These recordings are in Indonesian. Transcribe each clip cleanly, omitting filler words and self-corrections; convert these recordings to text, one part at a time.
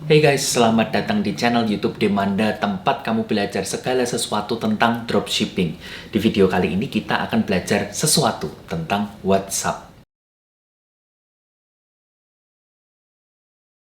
Hey guys, selamat datang di channel YouTube Demanda, tempat kamu belajar segala sesuatu tentang dropshipping. Di video kali ini kita akan belajar sesuatu tentang WhatsApp.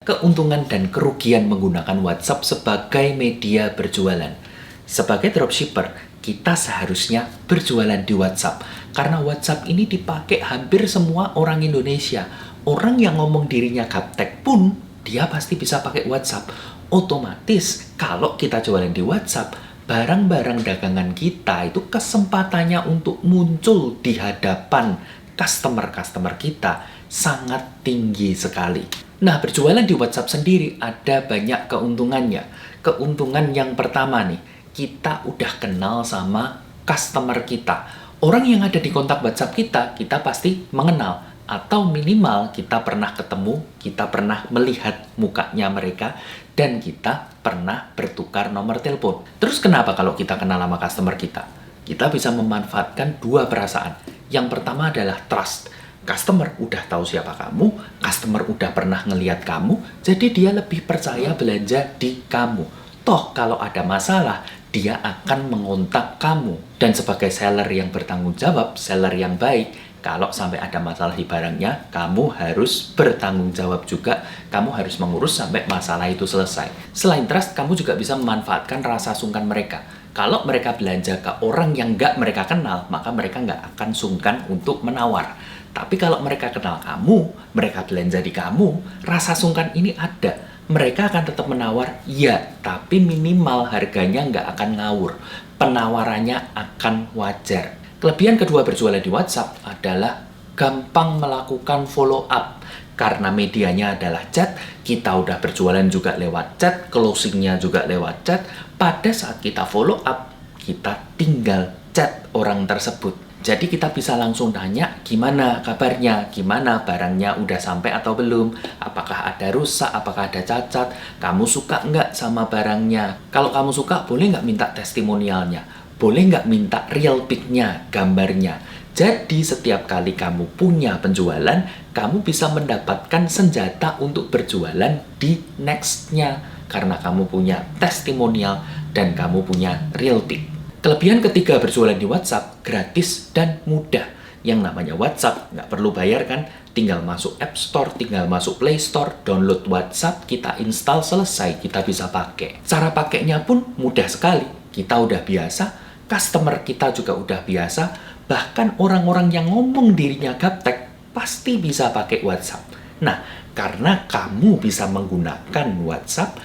Keuntungan dan kerugian menggunakan WhatsApp sebagai media berjualan. Sebagai dropshipper, kita seharusnya berjualan di WhatsApp. Karena WhatsApp ini dipakai hampir semua orang Indonesia. Orang yang ngomong dirinya gaptek pun, dia pasti bisa pakai WhatsApp. Otomatis, kalau kita jualan di WhatsApp, barang-barang dagangan kita itu kesempatannya untuk muncul di hadapan customer-customer kita sangat tinggi sekali. Nah, berjualan di WhatsApp sendiri ada banyak keuntungannya. Keuntungan yang pertama nih, kita udah kenal sama customer kita. Orang yang ada di kontak WhatsApp kita pasti mengenal. Atau minimal kita pernah ketemu, kita pernah melihat mukanya mereka, dan kita pernah bertukar nomor telepon. Terus kenapa kalau kita kenal sama customer kita? Kita bisa memanfaatkan dua perasaan. Yang pertama adalah trust. Customer udah tahu siapa kamu, customer udah pernah ngeliat kamu, jadi dia lebih percaya belanja di kamu. Toh kalau ada masalah, dia akan mengontak kamu. Dan sebagai seller yang bertanggung jawab, seller yang baik, kalau sampai ada masalah di barangnya, kamu harus bertanggung jawab juga. Kamu harus mengurus sampai masalah itu selesai. Selain trust, kamu juga bisa memanfaatkan rasa sungkan mereka. Kalau mereka belanja ke orang yang nggak mereka kenal, maka mereka nggak akan sungkan untuk menawar. Tapi kalau mereka kenal kamu, mereka belanja di kamu, rasa sungkan ini ada. Mereka akan tetap menawar, ya, tapi minimal harganya nggak akan ngawur. Penawarannya akan wajar. Kelebihan kedua berjualan di WhatsApp adalah gampang melakukan follow up. Karena medianya adalah chat, kita udah berjualan juga lewat chat, closingnya juga lewat chat. Pada saat kita follow up, kita tinggal chat orang tersebut. Jadi kita bisa langsung tanya, gimana kabarnya, gimana barangnya udah sampai atau belum, apakah ada rusak, apakah ada cacat, kamu suka nggak sama barangnya. Kalau kamu suka, boleh nggak minta testimonialnya, boleh nggak minta real pic-nya, gambarnya. Jadi setiap kali kamu punya penjualan, kamu bisa mendapatkan senjata untuk berjualan di next-nya. Karena kamu punya testimonial dan kamu punya real pic. Kelebihan ketiga berjualan di WhatsApp, gratis dan mudah. Yang namanya WhatsApp, nggak perlu bayar kan? Tinggal masuk App Store, tinggal masuk Play Store, download WhatsApp, kita install, selesai, kita bisa pakai. Cara pakainya pun mudah sekali. Kita udah biasa, customer kita juga udah biasa, bahkan orang-orang yang ngomong dirinya gaptek, pasti bisa pakai WhatsApp. Nah, karena kamu bisa menggunakan WhatsApp,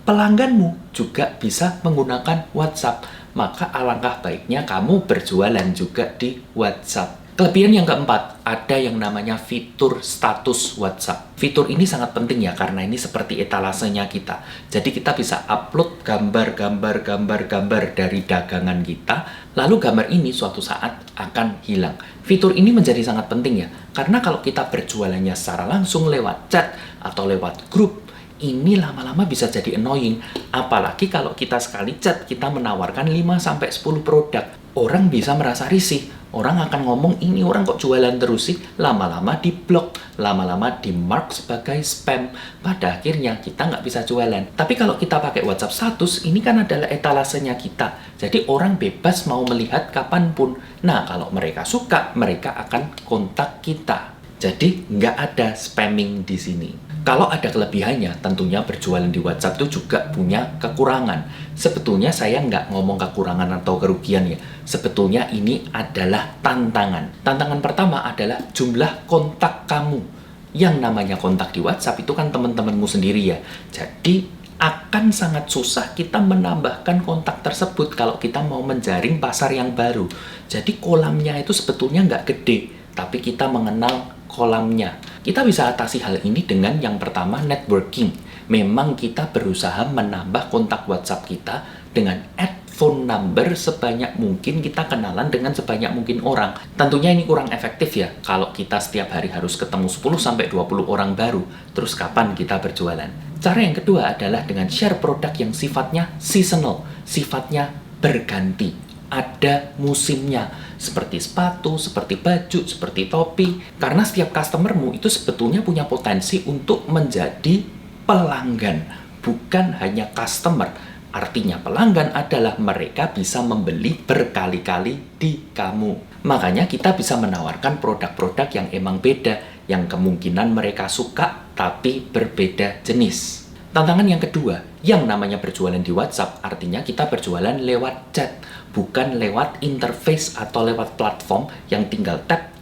pelangganmu juga bisa menggunakan WhatsApp. Maka alangkah baiknya kamu berjualan juga di WhatsApp. Kelebihan yang keempat, ada yang namanya fitur status WhatsApp. Fitur ini sangat penting ya, karena ini seperti etalasenya kita. Jadi kita bisa upload gambar dari dagangan kita, lalu gambar ini suatu saat akan hilang. Fitur ini menjadi sangat penting ya, karena kalau kita berjualannya secara langsung lewat chat atau lewat grup, ini lama-lama bisa jadi annoying. Apalagi kalau kita sekali chat, kita menawarkan 5-10 produk. Orang bisa merasa risih. Orang akan ngomong, ini orang kok jualan terus sih? Lama-lama di-block, lama-lama di-mark sebagai spam. Pada akhirnya kita nggak bisa jualan. Tapi kalau kita pakai WhatsApp status, ini kan adalah etalasenya kita. Jadi orang bebas mau melihat kapanpun. Nah, kalau mereka suka, mereka akan kontak kita. Jadi nggak ada spamming di sini. Kalau ada kelebihannya, tentunya berjualan di WhatsApp itu juga punya kekurangan. Sebetulnya saya nggak ngomong kekurangan atau kerugian ya. Sebetulnya ini adalah tantangan. Tantangan pertama adalah jumlah kontak kamu. Yang namanya kontak di WhatsApp itu kan teman-temanmu sendiri ya. Jadi akan sangat susah kita menambahkan kontak tersebut kalau kita mau menjaring pasar yang baru. Jadi kolamnya itu sebetulnya nggak gede, tapi kita mengenal kolamnya. Kita bisa atasi hal ini dengan yang pertama, networking. Memang kita berusaha menambah kontak WhatsApp kita dengan add phone number sebanyak mungkin, kita kenalan dengan sebanyak mungkin orang. Tentunya ini kurang efektif ya, kalau kita setiap hari harus ketemu 10-20 orang baru, terus kapan kita berjualan? Cara yang kedua adalah dengan share produk yang sifatnya seasonal, sifatnya berganti. Ada musimnya, seperti sepatu, seperti baju, seperti topi. Karena setiap customermu itu sebetulnya punya potensi untuk menjadi pelanggan. bukan hanya customer. Artinya pelanggan adalah mereka bisa membeli berkali-kali di kamu. Makanya kita bisa menawarkan produk-produk yang emang beda, yang kemungkinan mereka suka tapi berbeda jenis. Tantangan yang kedua, yang namanya berjualan di WhatsApp, artinya kita berjualan lewat chat, bukan lewat interface atau lewat platform yang tinggal tap,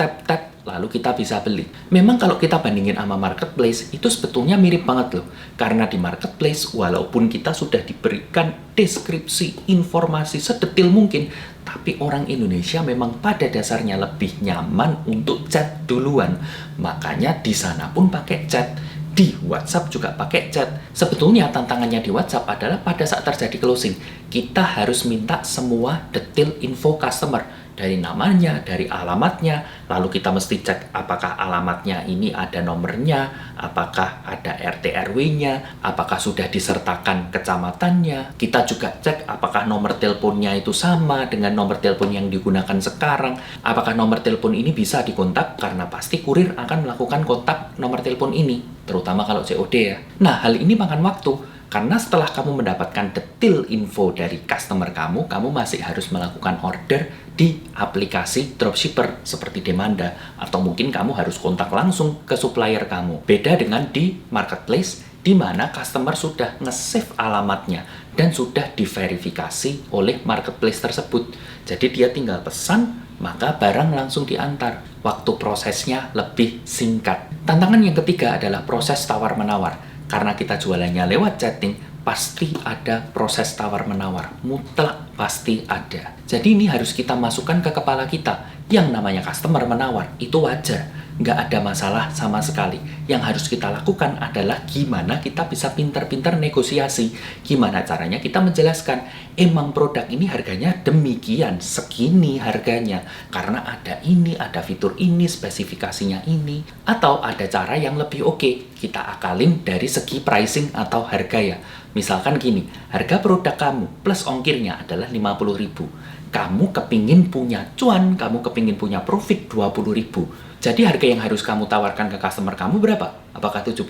lalu kita bisa beli. Memang kalau kita bandingin sama marketplace, itu sebetulnya mirip banget loh. Karena di marketplace, walaupun kita sudah diberikan deskripsi, informasi sedetil mungkin, tapi orang Indonesia memang pada dasarnya lebih nyaman untuk chat duluan. Makanya di sana pun pakai chat. Di WhatsApp juga pakai chat. Sebetulnya tantangannya di WhatsApp adalah pada saat terjadi closing, kita harus minta semua detail info customer. Dari namanya, dari alamatnya, lalu kita mesti cek apakah alamatnya ini ada nomornya, apakah ada RT RW-nya, apakah sudah disertakan kecamatannya. Kita juga cek apakah nomor teleponnya itu sama dengan nomor telepon yang digunakan sekarang, apakah nomor telepon ini bisa dikontak, karena pasti kurir akan melakukan kontak nomor telepon ini, terutama kalau COD ya. Nah, hal ini makan waktu. Karena setelah kamu mendapatkan detail info dari customer kamu masih harus melakukan order di aplikasi dropshipper seperti Demanda. Atau mungkin kamu harus kontak langsung ke supplier kamu. Beda dengan di marketplace, di mana customer sudah nge-save alamatnya dan sudah diverifikasi oleh marketplace tersebut. Jadi dia tinggal pesan, maka barang langsung diantar. Waktu prosesnya lebih singkat. Tantangan yang ketiga adalah proses tawar-menawar. Karena kita jualannya lewat chatting, pasti ada proses tawar-menawar. Mutlak pasti ada. Jadi ini harus kita masukkan ke kepala kita. Yang namanya customer menawar, itu wajar. Nggak ada masalah sama sekali. Yang harus kita lakukan adalah gimana kita bisa pintar-pintar negosiasi. Gimana caranya kita menjelaskan, emang produk ini harganya demikian, segini harganya. Karena ada ini, ada fitur ini, spesifikasinya ini. Atau ada cara yang lebih oke, kita akalin dari segi pricing atau harga ya. Misalkan gini, harga produk kamu plus ongkirnya adalah 50.000. Kamu kepingin punya cuan, kamu kepingin punya profit 20.000. Jadi harga yang harus kamu tawarkan ke customer kamu berapa? Apakah 70.000?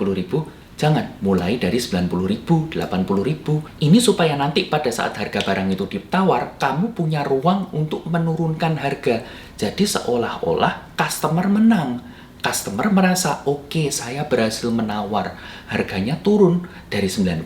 Jangan, mulai dari 90.000, 80.000. Ini supaya nanti pada saat harga barang itu ditawar, kamu punya ruang untuk menurunkan harga. Jadi seolah-olah customer menang. Customer merasa, oke, saya berhasil menawar. Harganya turun dari 90.000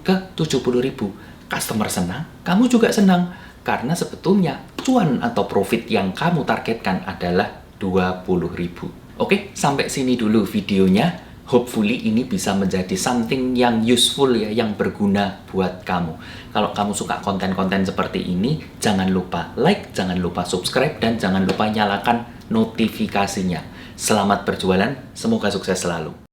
ke 70.000. Customer senang, kamu juga senang. Karena sebetulnya cuan atau profit yang kamu targetkan adalah 20.000. Oke, sampai sini dulu videonya. Hopefully ini bisa menjadi something yang useful ya, yang berguna buat kamu. Kalau kamu suka konten-konten seperti ini, jangan lupa like, jangan lupa subscribe, dan jangan lupa nyalakan notifikasinya. Selamat berjualan, semoga sukses selalu.